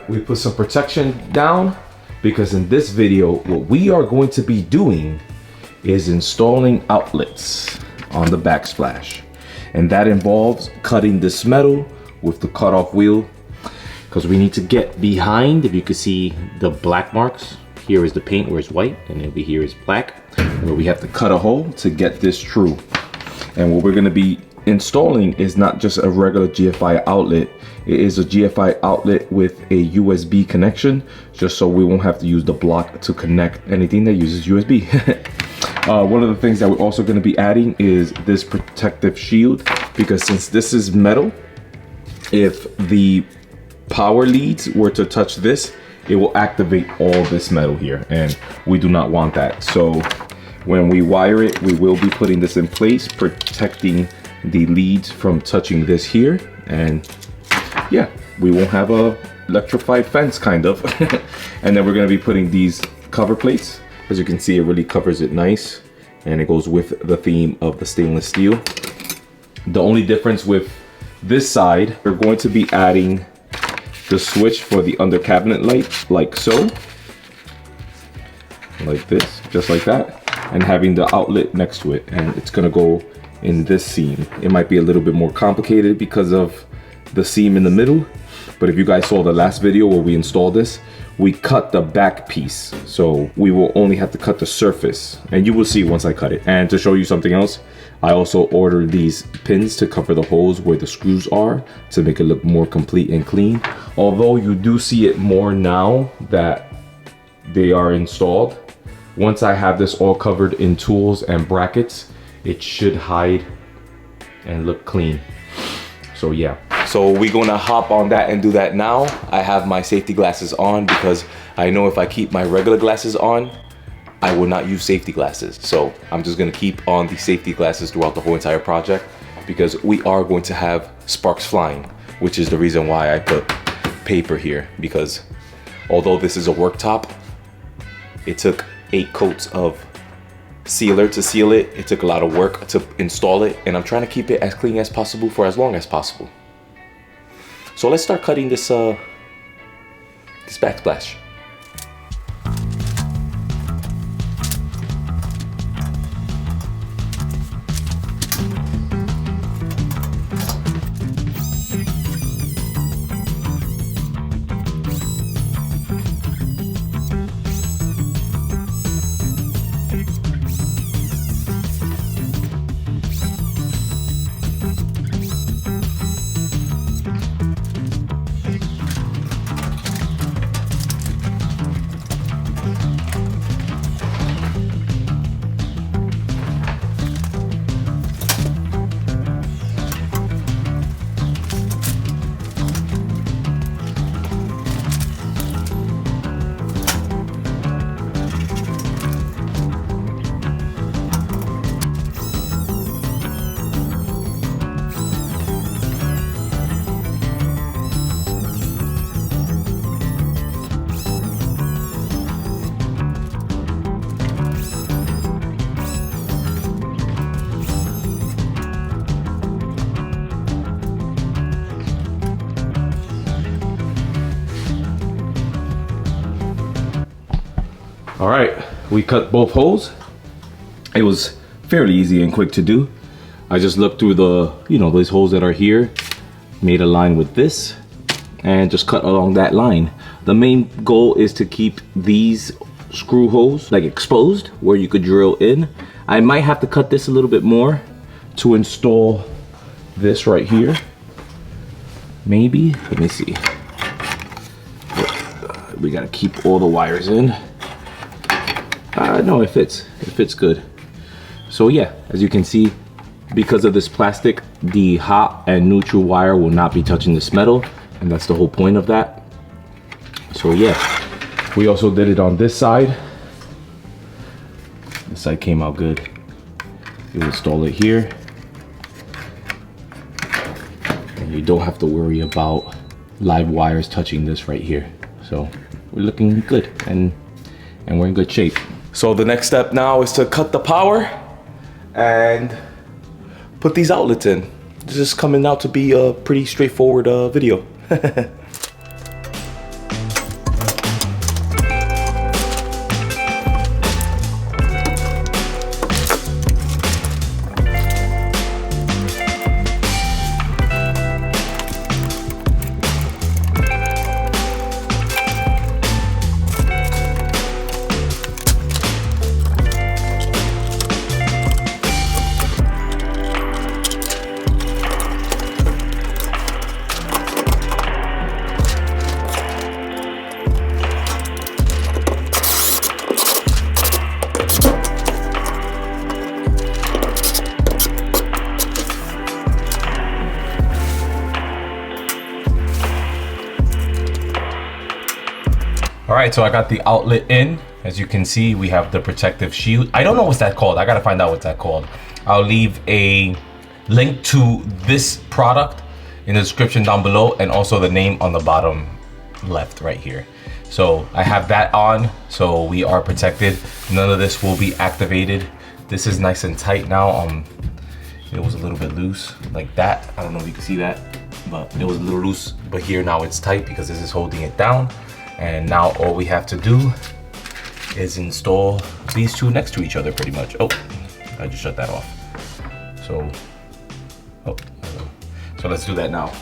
we put some protection down because in this video, what we are going to be doing is installing outlets on the Backsplash. And that involves cutting this metal with the cutoff wheel because we need to get behind. If you can see the black marks, here is the paint where it's white and over here is black, where we have to cut a hole to get this true. And what we're gonna be installing is not just a regular GFI outlet, it is a GFI outlet with a USB connection, just so we won't have to use the block to connect anything that uses USB. One of the things that we're also going to be adding is this protective shield, because since this is metal, if the power leads were to touch this, it will activate all this metal here, and we do not want that. So when we wire it, we will be putting this in place, protecting the leads from touching this here, and yeah, we won't have a electrified fence kind of. And then we're going to be putting these cover plates. As you can see, it really covers it nice, and it goes with the theme of the stainless steel. The only difference with this side, we're going to be adding the switch for the under cabinet light, like so, like this, just like that, and having the outlet next to it, and it's gonna go in this seam. It might be a little bit more complicated because of the seam in the middle, but if you guys saw the last video where we installed this, we cut the back piece, so we will only have to cut the surface, and you will see once I cut it. And to show you something else, I also ordered these pins to cover the holes where the screws are to make it look more complete and clean. Although you do see it more now that they are installed, once I have this all covered in tools and brackets, it should hide and look clean. So yeah. So we're gonna hop on that and do that now. I have my safety glasses on because I know if I keep my regular glasses on, I will not use safety glasses. So I'm just gonna keep on the safety glasses throughout the whole entire project because we are going to have sparks flying, which is the reason why I put paper here, because although this is a worktop, it took 8 coats of sealer to seal it. It took a lot of work to install it, and I'm trying to keep it as clean as possible for as long as possible. So let's start cutting this Backsplash. All right, we cut both holes. It was fairly easy and quick to do. I just looked through the, these holes that are here, made a line with this, and just cut along that line. The main goal is to keep these screw holes like exposed where you could drill in. I might have to cut this a little bit more to install this right here. Maybe, let me see. We gotta keep all the wires in. No, it fits good. So yeah, as you can see, because of this plastic, the hot and neutral wire will not be touching this metal, and that's the whole point of that. So yeah, we also did it on this side. This side came out good. You install it here, and you don't have to worry about live wires touching this right here. So we're looking good, and we're in good shape. So the next step now is to cut the power and put these outlets in. This is coming out to be a pretty straightforward video. right, so I got the outlet in. As you can see, we have the protective shield. I don't know what's that called. I gotta find out what's that called. I'll leave a link to this product in the description down below, and also the name on the bottom left right here. So I have that on, so we are protected. None of this will be activated. This is nice and tight now. It was a little bit loose like that. I don't know if you can see that, but it was a little loose. But here now it's tight because this is holding it down. And now all we have to do is install these two next to each other pretty much. Oh, I just shut that off. So let's do that now.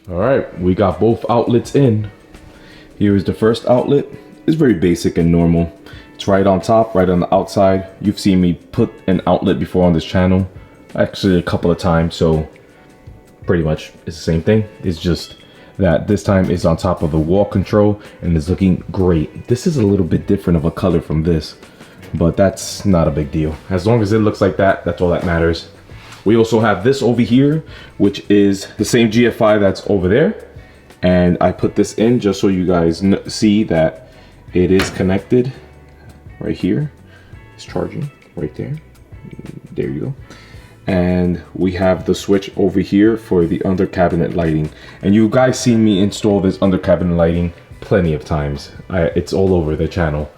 All right, we got both outlets in. Here is the first outlet. It's very basic and normal. It's right on top, right on the outside. You've seen me put an outlet before on this channel, actually a couple of times, so pretty much it's the same thing. It's just that this time it's on top of the wall control and it's looking great. This is a little bit different of a color from this, but that's not a big deal. As long as it looks like that, that's all that matters. We also have this over here, which is the same GFI that's over there. And I put this in just so you guys see that it is connected right here. It's charging right there. There you go. And we have the switch over here for the under cabinet lighting. And you guys seen me install this under cabinet lighting plenty of times. It's all over the channel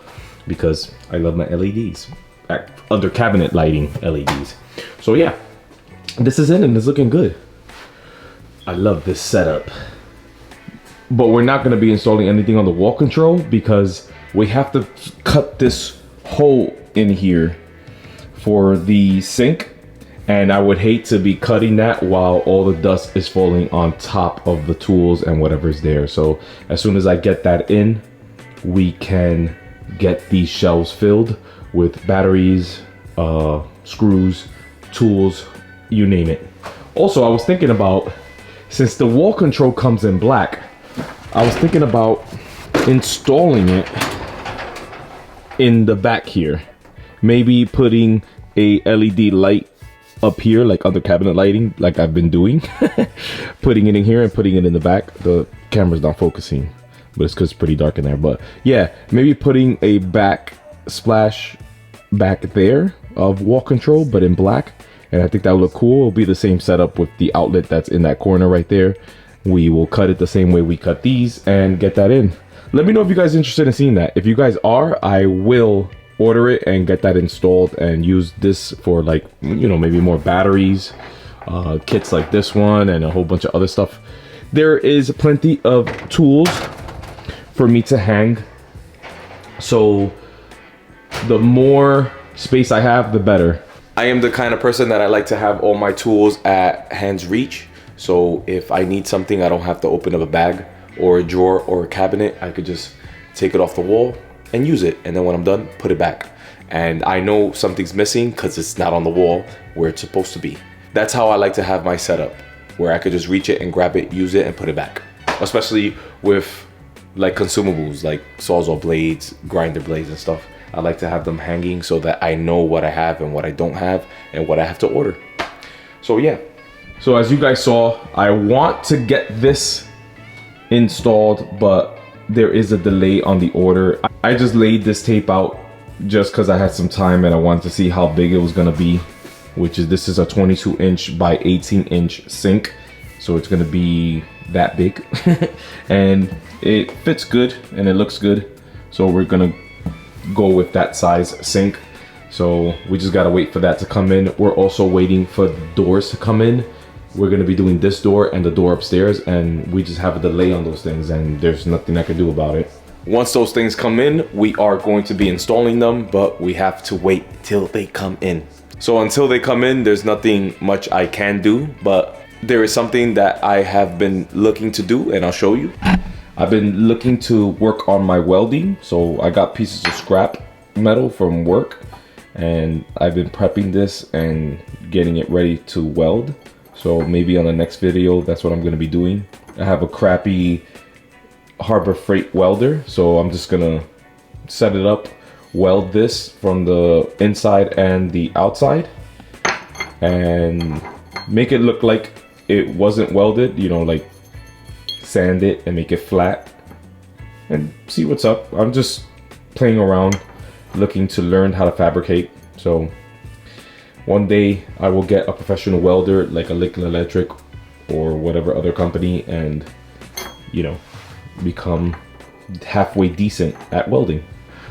because I love my LEDs, under cabinet lighting LEDs. So yeah. This is in and it's looking good. I love this setup. But we're not gonna be installing anything on the wall control because we have to cut this hole in here for the sink. And I would hate to be cutting that while all the dust is falling on top of the tools and whatever's there. So as soon as I get that in, we can get these shelves filled with batteries, screws, tools, you name it. Also, I was thinking about, since the wall control comes in black, I was thinking about installing it in the back here. Maybe putting a LED light up here, like under cabinet lighting, like I've been doing. Putting it in here and putting it in the back. The camera's not focusing, but it's because it's pretty dark in there. But yeah, maybe putting a backsplash back there of wall control, but in black. And I think that would look cool. It'll be the same setup with the outlet that's in that corner right there. We will cut it the same way we cut these and get that in. Let me know if you guys are interested in seeing that. If you guys are, I will order it and get that installed and use this for, like, you know, maybe more batteries, kits like this one and a whole bunch of other stuff. There is plenty of tools for me to hang. So the more space I have, the better. I am the kind of person that I like to have all my tools at hand's reach. So if I need something, I don't have to open up a bag or a drawer or a cabinet. I could just take it off the wall and use it. And then when I'm done, put it back. And I know something's missing because it's not on the wall where it's supposed to be. That's how I like to have my setup, where I could just reach it and grab it, use it and put it back. Especially with like consumables like Sawzall blades, grinder blades and stuff. I like to have them hanging so that I know what I have and what I don't have and what I have to order. So yeah. So as you guys saw, I want to get this installed, but there is a delay on the order. I just laid this tape out just because I had some time and I wanted to see how big it was gonna be, which is, this is a 22-inch by 18-inch sink. So it's gonna be that big. And it fits good and it looks good. So we're gonna go with that size sink. So we just gotta wait for that to come in. We're also waiting for the doors to come in. We're gonna be doing this door and the door upstairs, and we just have a delay on those things and there's nothing I can do about it. Once those things come in, we are going to be installing them, but we have to wait till they come in. So until they come in, there's nothing much I can do, but there is something that I have been looking to do, and I'll show you. I've been looking to work on my welding. So I got pieces of scrap metal from work, and I've been prepping this and getting it ready to weld. So maybe on the next video, that's what I'm gonna be doing. I have a crappy Harbor Freight welder, so I'm just gonna set it up, weld this from the inside and the outside, and make it look like it wasn't welded, you know, like sand it and make it flat and see what's up. I'm just playing around, looking to learn how to fabricate. So one day I will get a professional welder like a Liquid Electric or whatever other company, and you know, become halfway decent at welding.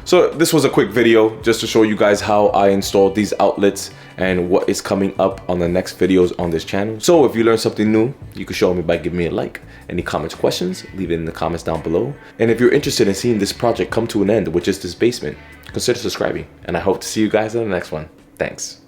So this was a quick video just to show you guys how I installed these outlets and what is coming up on the next videos on this channel. So if you learned something new, you can show me by giving me a like. Any comments, questions, leave it in the comments down below. And if you're interested in seeing this project come to an end, which is this basement, consider subscribing. And I hope to see you guys in the next one. Thanks.